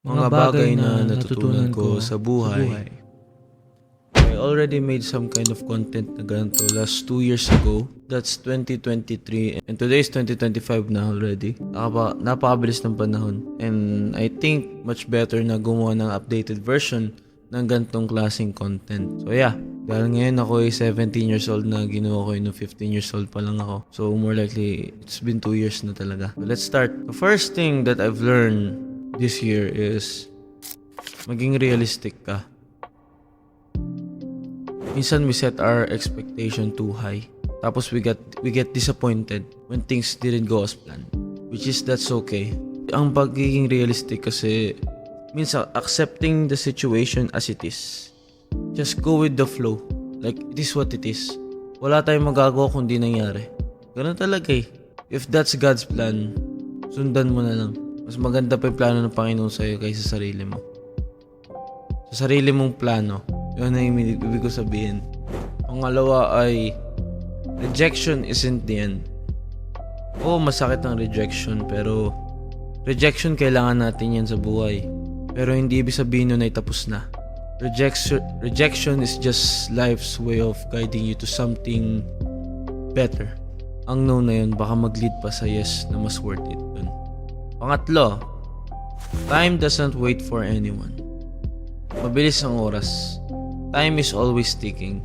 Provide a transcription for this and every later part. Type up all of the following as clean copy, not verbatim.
Mga bagay na natutunan ko sa buhay. I already made some kind of content na ganito last 2 years ago. That's 2023 and today is 2025 na already. Napakabilis ng panahon. And I think much better na gumawa ng updated version ng ganitong klaseng content. So yeah, dahil ngayon ako ay 17 years old na, ginawa ko yun nung 15 years old pa lang ako. So more likely, it's been 2 years na talaga. So let's start. The first thing that I've learned this year is maging realistic ka. Minsan we set our expectation too high. Tapos we get disappointed when things didn't go as planned. Which is that's okay. Ang pagiging realistic kasi minsan accepting the situation as it is. Just go with the flow. Like it is what it is. Wala tayong magagawa kung di nangyari. Ganun talaga eh. If that's God's plan, sundan mo na lang. Mas maganda pa yung plano ng Panginoon sa'yo kaysa sa sarili mo. Sa sarili mong plano, yun na yung ibig ko sabihin. Pangalawa ay, rejection isn't the end. Oo, masakit ang rejection, pero rejection kailangan natin yan sa buhay. Pero hindi ibig sabihin nun ay tapos na. Rejection is just life's way of guiding you to something better. Ang no na yun, baka mag-lead pa sa yes na mas worth it dun. Pangatlo, time doesn't wait for anyone. Mabilis ang oras. Time is always ticking.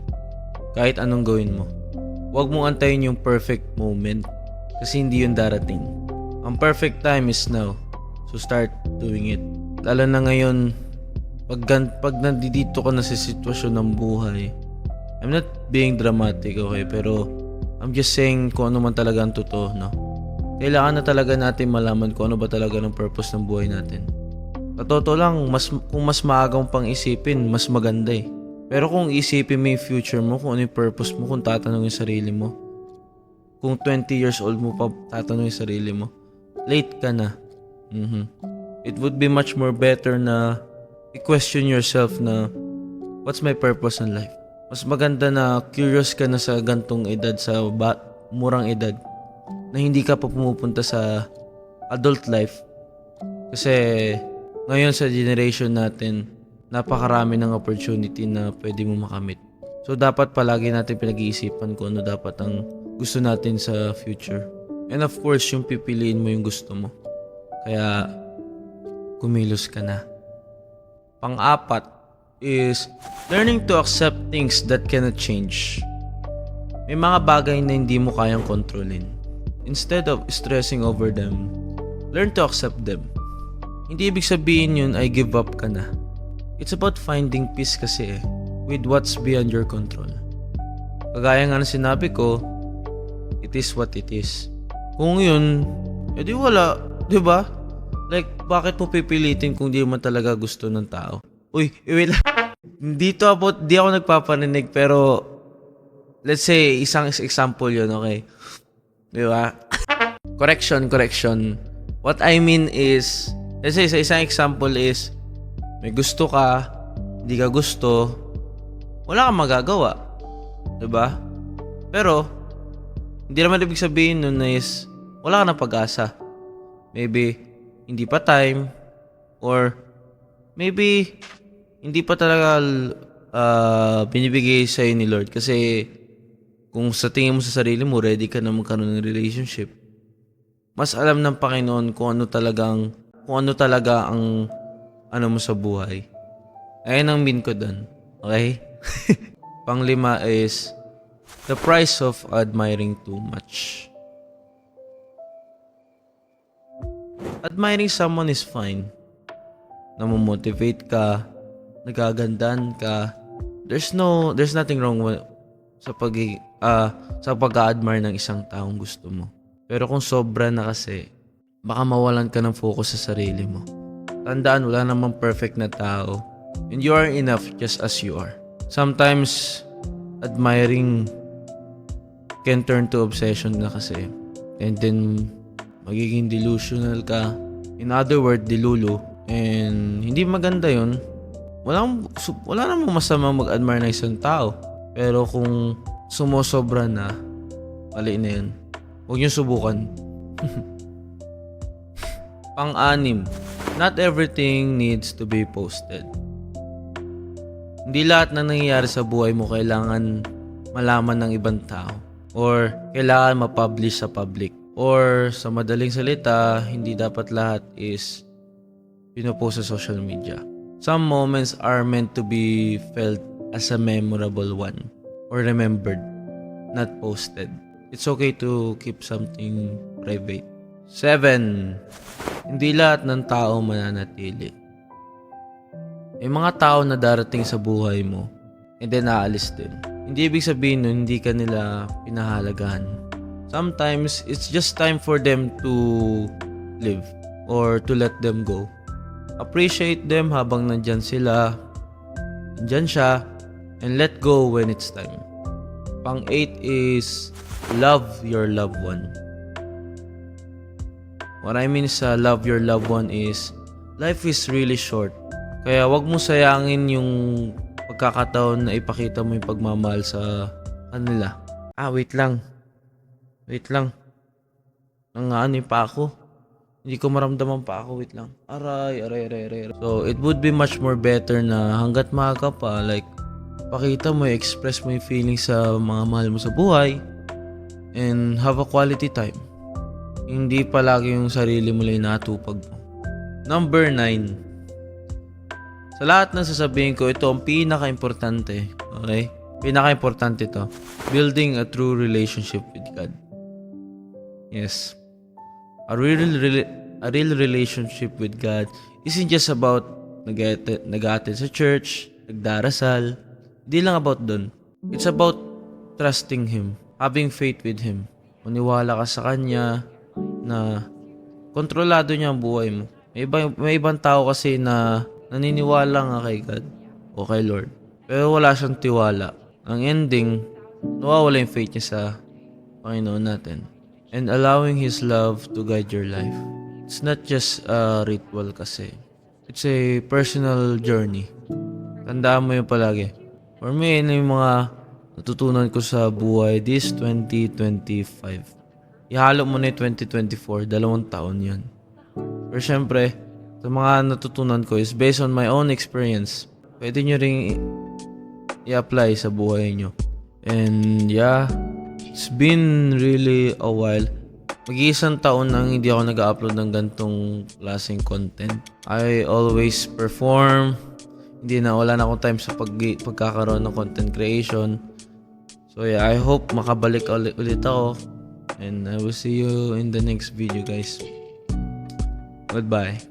Kahit anong gawin mo. Huwag mong antayin yung perfect moment kasi hindi yun darating. Ang perfect time is now. So start doing it. Lalo na ngayon, pag nandito ka na sa sitwasyon ng buhay, I'm not being dramatic, okay? Pero I'm just saying kung ano man talaga ang totoo, no? Kailangan na talaga natin malaman kung ano ba talaga ng purpose ng buhay natin. Sa totoo lang, kung mas maagang pang isipin, mas maganda eh. Pero kung isipin mo yung future mo, kung ano yung purpose mo, kung tatanungin yung sarili mo, kung 20 years old mo pa tatanungin yung sarili mo, late ka na. It would be much more better na i-question yourself na, what's my purpose in life? Mas maganda na curious ka na sa gantong edad, sa murang edad, na hindi ka pa pumupunta sa adult life. Kasi ngayon sa generation natin, napakarami ng opportunity na pwede mo makamit. So dapat palagi natin pinag-iisipan kung ano dapat ang gusto natin sa future. And of course, yung pipiliin mo yung gusto mo. Kaya kumilos ka na. Pang-apat is learning to accept things that cannot change. May mga bagay na hindi mo kayang kontrolin. Instead of stressing over them, learn to accept them. Hindi ibig sabihin yun ay give up ka na. It's about finding peace kasi with what's beyond your control. Kagaya nga ng sinabi ko, it is what it is. Kung yun, edi wala, di ba? Like, bakit mo pipilitin kung di man talaga gusto ng tao? Uy, wait lang. Di ako nagpaparinig, pero let's say, isang example yun, okay? Di ba? Correction. What I mean is, let's say, sa isang example is, may gusto ka, hindi ka gusto, wala kang magagawa. Diba? Pero, hindi naman ibig sabihin nun is, wala ka ng pag-asa. Maybe, hindi pa time, or maybe, hindi pa talaga binibigay sa'yo ni Lord. Kasi, kung sa tingin mo sa sarili mo, ready ka na magkaroon ng relationship, mas alam ng Panginoon kung ano talaga ang ano mo sa buhay. Ayun ang mean ko dun. Okay? Panglima is the price of admiring too much. Admiring someone is fine. Namomotivate ka, nagagandaan ka. There's nothing wrong sa pag-admire ng isang taong gusto mo. Pero kung sobra na kasi, baka mawalan ka ng focus sa sarili mo. Tandaan, wala namang perfect na tao. And you are enough just as you are. Sometimes, admiring can turn to obsession na kasi. And then, magiging delusional ka. In other words, dilulu. And hindi maganda yun. Wala namang masama mag-admire ng isang tao. Pero kung sumosobra na, mali na yun. Huwag niyong subukan. Pang-anim, Not everything needs to be posted. Hindi lahat na nangyayari sa buhay mo kailangan malaman ng ibang tao or kailangan ma-publish sa public. Or sa madaling salita, hindi dapat lahat is pinopost sa social media. Some moments are meant to be felt as a memorable one or remembered, not posted. It's okay to keep something private. 7. Hindi lahat ng tao mananatili. May mga tao na darating sa buhay mo and then aalis din. Hindi ibig sabihin nun hindi ka nila pinahalagahan. Sometimes, it's just time for them to live or to let them go. Appreciate them habang nandyan sila, nandyan siya, and let go when it's time. Pang 8 is love your loved one. What I mean sa love your loved one is life is really short. Kaya wag mo sayangin yung pagkakataon na ipakita mo yung pagmamahal sa kanila. Wait lang. Nangaano pa ako. Hindi ko maramdaman pa ako. Wait lang. Aray. So, it would be much more better na hanggat maaga pa, like, pakita mo, express mo yung feelings sa mga mahal mo sa buhay and have a quality time. Hindi palagi yung sarili mo lang natupag mo. Number 9. Sa lahat ng sasabihin ko, ito ang pinaka-importante. Okay? Pinaka-importante to. Building a true relationship with God. Yes. A real relationship with God isn't just about nag-attend sa church, nagdarasal. Hindi lang about dun. It's about trusting Him, having faith with Him. Maniwala ka sa Kanya na kontrolado niya ang buhay mo. May ibang tao kasi na naniniwala nga kay God o kay Lord. Pero wala siyang tiwala. Ang ending, nawawala yung faith niya sa Panginoon natin. And allowing His love to guide your life. It's not just a ritual kasi. It's a personal journey. Tandaan mo yun palagi. For me, yun yung mga natutunan ko sa buhay this 2025. Ihalo mo na yung 2024, 2 taon yun. Pero syempre, sa mga natutunan ko is based on my own experience. Pwede nyo ring i-apply sa buhay nyo. And yeah, it's been really a while. Mag-iisang taon nang hindi ako nag-upload ng gantong klaseng content. I always perform. Wala na akong time sa pagkakaroon ng content creation. So yeah, I hope makabalik ulit ako. And I will see you in the next video, guys. Goodbye.